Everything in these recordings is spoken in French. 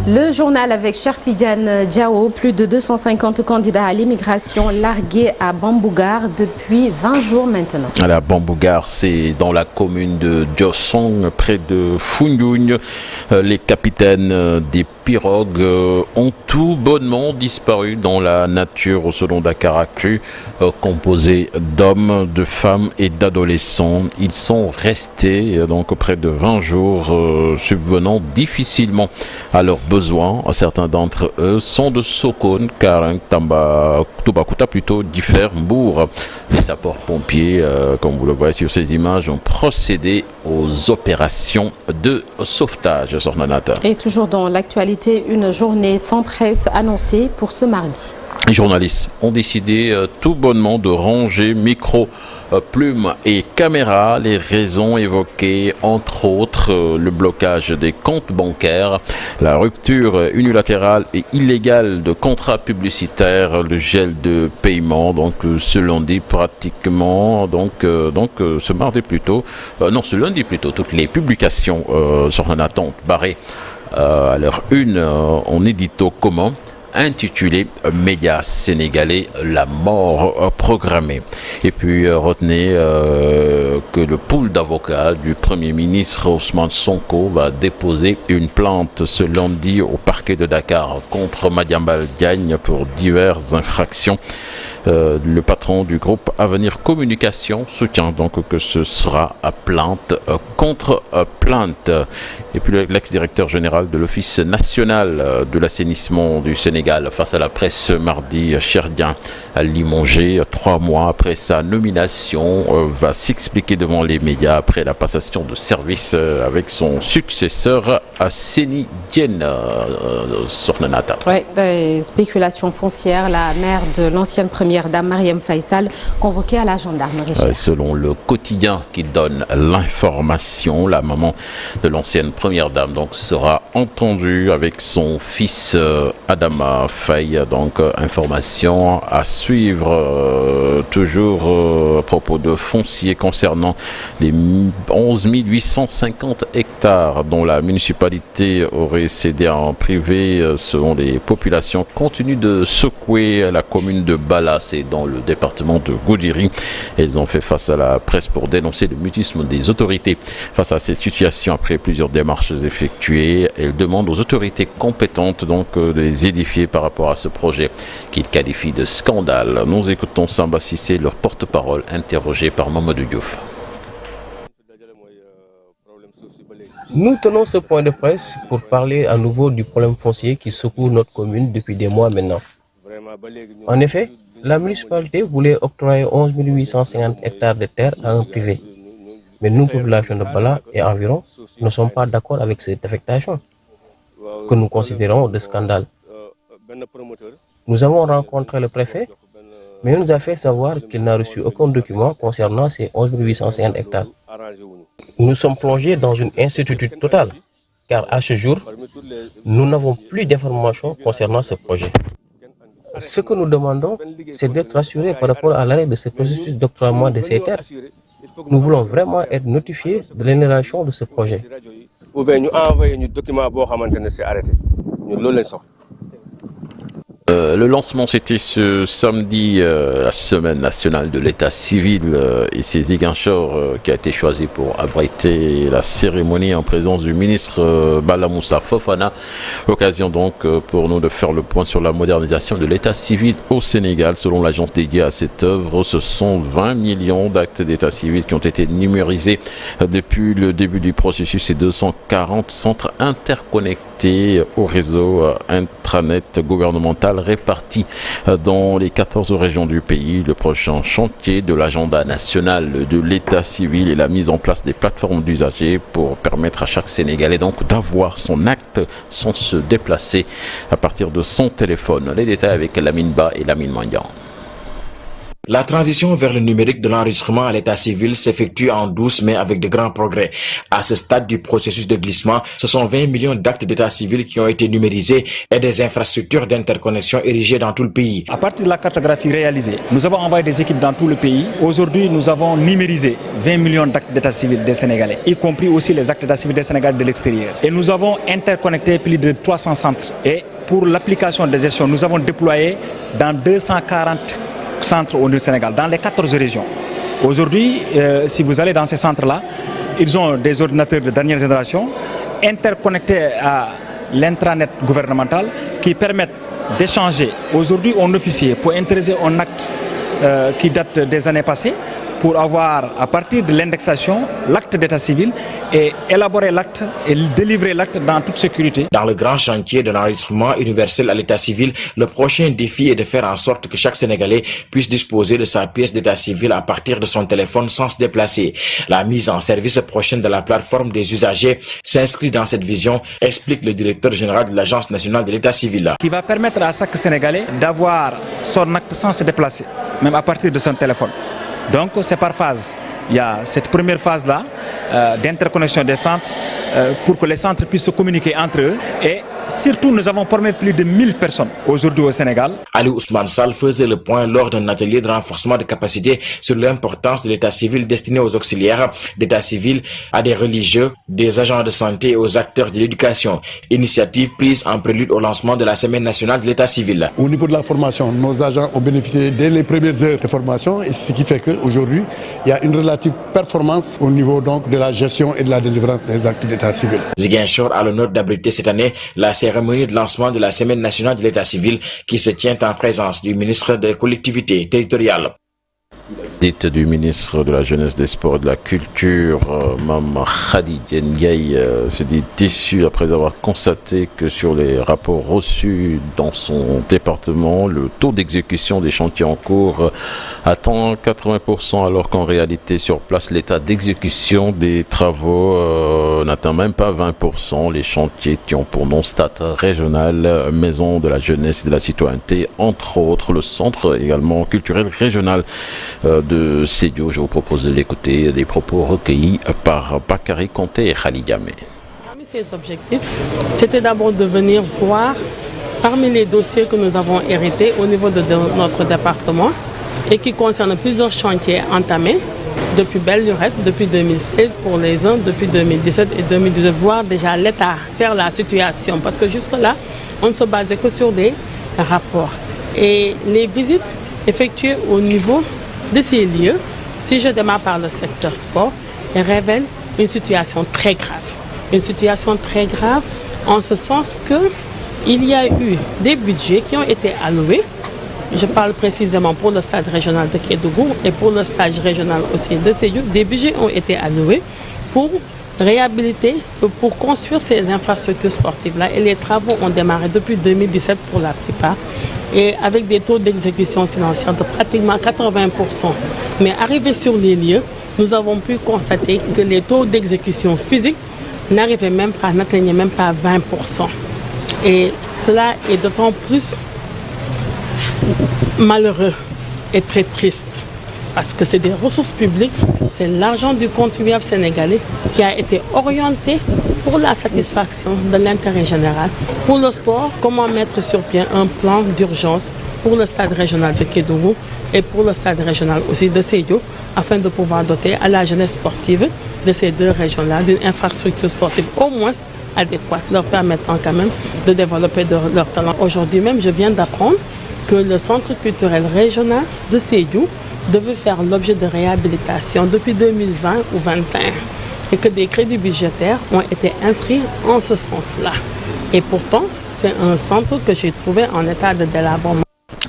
Le journal avec Cheikh Tidiane Diao, plus de 250 candidats à l'immigration largués à Bambougar depuis 20 jours maintenant. La Bambougar, c'est dans la commune de Diossong, près de Foundiougne. Les capitaines des pirogues ont tout bonnement disparu dans la nature, selon Dakaractu, composé d'hommes, de femmes et d'adolescents. Ils sont restés donc près de 20 jours, subvenant difficilement à leurs besoins. Certains d'entre eux sont de Sokone, Karang, Tamba, Toubacouta plutôt, Differmbourg. Les sapeurs-pompiers, comme vous le voyez sur ces images, ont procédé aux opérations de sauvetage. Et toujours dans l'actualité, une journée sans presse annoncée pour ce mardi. Les journalistes ont décidé tout bonnement de ranger micro, plumes et caméras. Les raisons évoquées, entre autres, le blocage des comptes bancaires, la rupture unilatérale et illégale de contrats publicitaires, le gel de paiement. Donc ce lundi pratiquement, ce mardi plutôt, ce lundi plutôt, toutes les publications sont en attente barrées à leur une en édito commun, intitulé Médias sénégalais, la mort programmée. Et puis retenez que le pool d'avocats du Premier ministre Ousmane Sonko va déposer une plainte ce lundi au parquet de Dakar contre Madiambal Diagne pour diverses infractions. Le patron du groupe Avenir Communication soutient donc que ce sera plainte contre plainte. Et puis l'ex-directeur général de l'Office national de l'assainissement du Sénégal face à la presse ce mardi, Cherdien Limongé, 3 mois après sa nomination, va s'expliquer devant les médias après la passation de service avec son successeur Seni Diène Sornanata. Oui, spéculation foncière, la mère de l'ancienne première dame Marième Faisal convoquée à la gendarmerie. Selon le quotidien qui donne l'information, la maman de l'ancienne première dame sera entendue avec son fils Adama Faye. Donc information à suivre toujours à propos de foncier concernant les 11 850 hectares dont la municipalité aurait cédé en privé selon les populations continue de secouer la commune de Bala, c'est dans le département de Goudiri. Elles ont fait face à la presse pour dénoncer le mutisme des autorités. Face à cette situation, après plusieurs démarches effectuées, elles demandent aux autorités compétentes de les édifier par rapport à ce projet qu'ils qualifient de scandale. Nous écoutons Samba Sissé, leur porte-parole, interrogé par Mamadou Diouf. Nous tenons ce point de presse pour parler à nouveau du problème foncier qui secoue notre commune depuis des mois maintenant. En effet, la municipalité voulait octroyer 11 850 hectares de terre à un privé. Mais nous, population de Bala et environ, ne sommes pas d'accord avec cette affectation, que nous considérons de scandale. Nous avons rencontré le préfet, mais il nous a fait savoir qu'il n'a reçu aucun document concernant ces 11 850 hectares. Nous sommes plongés dans une incertitude totale, car à ce jour, nous n'avons plus d'informations concernant ce projet. Ce que nous demandons, c'est d'être rassurés par rapport à l'arrêt de ce processus d'octroiement de ces terres. Nous voulons vraiment être notifiés de l'annulation de ce projet. Le lancement, c'était ce samedi, la semaine nationale de l'état civil et c'est Ziguinchor qui a été choisi pour abriter la cérémonie en présence du ministre Bala Moussa Fofana. Occasion donc pour nous de faire le point sur la modernisation de l'état civil au Sénégal. Selon l'agence dédiée à cette œuvre, ce sont 20 millions d'actes d'état civil qui ont été numérisés depuis le début du processus et 240 centres interconnectés au réseau intranet gouvernemental répartis dans les 14 régions du pays. Le prochain chantier de l'agenda national de l'état civil est la mise en place des plateformes d'usagers pour permettre à chaque Sénégalais d'avoir son acte sans se déplacer à partir de son téléphone. Les détails avec Lamine Ba et Lamine Mandian. La transition vers le numérique de l'enregistrement à l'état civil s'effectue en douce mais avec de grands progrès. À ce stade du processus de glissement, ce sont 20 millions d'actes d'état civil qui ont été numérisés et des infrastructures d'interconnexion érigées dans tout le pays. À partir de la cartographie réalisée, nous avons envoyé des équipes dans tout le pays. Aujourd'hui, nous avons numérisé 20 millions d'actes d'état civil des Sénégalais, y compris aussi les actes d'état civil des Sénégalais de l'extérieur. Et nous avons interconnecté plus de 300 centres. Et pour l'application de gestion, nous avons déployé dans 240 centres au Sénégal, dans les 14 régions. Aujourd'hui, si vous allez dans ces centres-là, ils ont des ordinateurs de dernière génération interconnectés à l'intranet gouvernemental qui permettent d'échanger aujourd'hui un officier pour intéresser un acte qui date des années passées, pour avoir, à partir de l'indexation, l'acte d'état civil et élaborer l'acte et délivrer l'acte dans toute sécurité. Dans le grand chantier de l'enregistrement universel à l'état civil, le prochain défi est de faire en sorte que chaque Sénégalais puisse disposer de sa pièce d'état civil à partir de son téléphone sans se déplacer. La mise en service prochaine de la plateforme des usagers s'inscrit dans cette vision, explique le directeur général de l'Agence nationale de l'état civil. Qui va permettre à chaque Sénégalais d'avoir son acte sans se déplacer, même à partir de son téléphone. Donc c'est par phase. Il y a cette première phase-là d'interconnexion des centres pour que les centres puissent se communiquer entre eux. Et surtout, nous avons formé plus de 1000 personnes aujourd'hui au Sénégal. Ali Ousmane Sall faisait le point lors d'un atelier de renforcement de capacité sur l'importance de l'état civil destiné aux auxiliaires d'état civil, à des religieux, des agents de santé et aux acteurs de l'éducation. Initiative prise en prélude au lancement de la Semaine nationale de l'état civil. Au niveau de la formation, nos agents ont bénéficié dès les premières heures de formation, et ce qui fait qu'aujourd'hui, il y a une relative performance au niveau donc de la gestion et de la délivrance des actes d'état civil. Ziguinchor a l'honneur d'abriter cette année la cérémonie de lancement de la Semaine nationale de l'état civil qui se tient en présence du ministre des collectivités territoriales. Dite du ministre de la Jeunesse, des Sports et de la Culture, Mme Khadija Ndiaye, se dit déçue après avoir constaté que sur les rapports reçus dans son département, le taux d'exécution des chantiers en cours atteint 80%, alors qu'en réalité, sur place, l'état d'exécution des travaux n'atteint même pas 20%. Les chantiers qui ont pour nom stade régional, Maison de la Jeunesse et de la Citoyenneté, entre autres, le centre également culturel régional de Sédio. Je vous propose de l'écouter, des propos recueillis par Bakary Conté et Khalid Diamé. Parmi ces objectifs, c'était d'abord de venir voir parmi les dossiers que nous avons hérités au niveau de notre département et qui concernent plusieurs chantiers entamés depuis belle lurette, depuis 2016 pour les uns, depuis 2017 et 2018, voir déjà l'État faire la situation. Parce que jusque-là, on ne se basait que sur des rapports. Et les visites effectuées au niveau de ces lieux, si je démarre par le secteur sport, révèlent une situation très grave. Une situation très grave en ce sens qu'il y a eu des budgets qui ont été alloués. Je parle précisément pour le stade régional de Kédougou et pour le stade régional aussi de Sédhiou. Des budgets ont été alloués pour réhabiliter, pour construire ces infrastructures sportives-là. Et les travaux ont démarré depuis 2017 pour la plupart. Et avec des taux d'exécution financière de pratiquement 80%. Mais arrivé sur les lieux, nous avons pu constater que les taux d'exécution physique n'atteignaient même pas 20%. Et cela est d'autant plus malheureux et très triste. Parce que c'est des ressources publiques, c'est l'argent du contribuable sénégalais qui a été orienté pour la satisfaction de l'intérêt général. Pour le sport, comment mettre sur pied un plan d'urgence pour le stade régional de Kédougou et pour le stade régional aussi de Sédhiou, afin de pouvoir doter à la jeunesse sportive de ces deux régions-là d'une infrastructure sportive au moins adéquate, leur permettant quand même de développer leur talent. Aujourd'hui même, je viens d'apprendre que le centre culturel régional de Sédhiou devait faire l'objet de réhabilitation depuis 2020 ou 2021 et que des crédits budgétaires ont été inscrits en ce sens-là. Et pourtant, c'est un centre que j'ai trouvé en état de délabrement.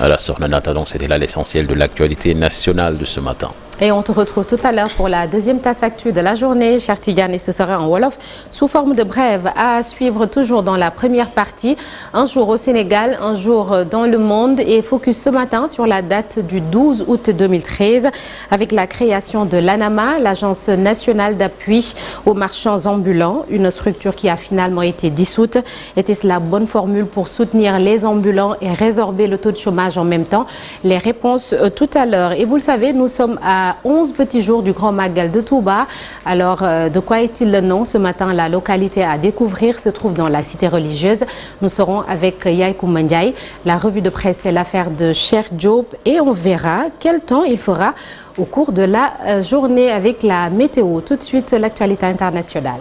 À la Sornanata, donc c'était là l'essentiel de l'actualité nationale de ce matin. Et on te retrouve tout à l'heure pour la deuxième tasse actu de la journée. Cheikh Tidiane, et ce sera en Wolof sous forme de brève à suivre toujours dans la première partie. Un jour au Sénégal, un jour dans le monde et focus ce matin sur la date du 12 août 2013 avec la création de l'ANAMA, l'Agence nationale d'appui aux marchands ambulants, une structure qui a finalement été dissoute. Était-ce la bonne formule pour soutenir les ambulants et résorber le taux de chômage en même temps? Les réponses tout à l'heure. Et vous le savez, nous sommes à 11 petits jours du Grand Magal de Touba. Alors, de quoi est-il le nom? Ce matin, la localité à découvrir se trouve dans la cité religieuse. Nous serons avec Yaïkou Mandiaye. La revue de presse, c'est l'affaire de Cheikh Diop et on verra quel temps il fera au cours de la journée avec la météo. Tout de suite, l'actualité internationale.